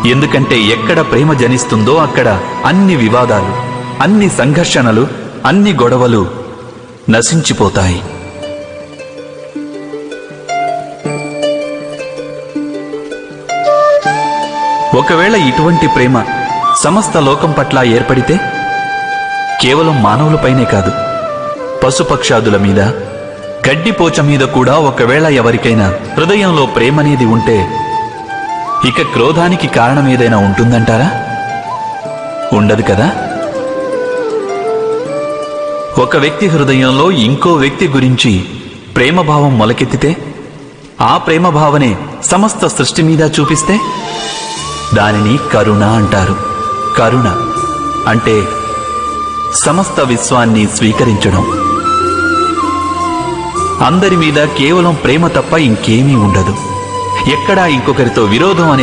ఎందుకంటే ఎక్కడ ప్రేమ జనిస్తుందో అక్కడ అన్ని వివాదాలు, అన్ని సంఘర్షణలు, అన్ని గొడవలు నశించిపోతాయి. ఒకవేళ ఇటువంటి ప్రేమ సమస్త లోకం పట్ల ఏర్పడితే కేవలం మానవులపైనే కాదు, పశుపక్షాదుల మీద, గడ్డిపోచ మీద కూడా ఒకవేళ ఎవరికైనా హృదయంలో ప్రేమనేది ఉంటే ఇక క్రోధానికి కారణమేదైనా ఉంటుందంటారా? ఉండదు కదా. ఒక వ్యక్తి హృదయంలో ఇంకో వ్యక్తి గురించి ప్రేమభావం మొలకెత్తితే ఆ ప్రేమభావనే సమస్త సృష్టి మీద చూపిస్తే దానిని కరుణ అంటారు. కరుణ అంటే సమస్త విశ్వాన్ని స్వీకరించడం. అందరి మీద కేవలం ప్రేమ తప్ప ఇంకేమీ ఉండదు. ఎక్కడా ఇంకొకరితో విరోధం అనేది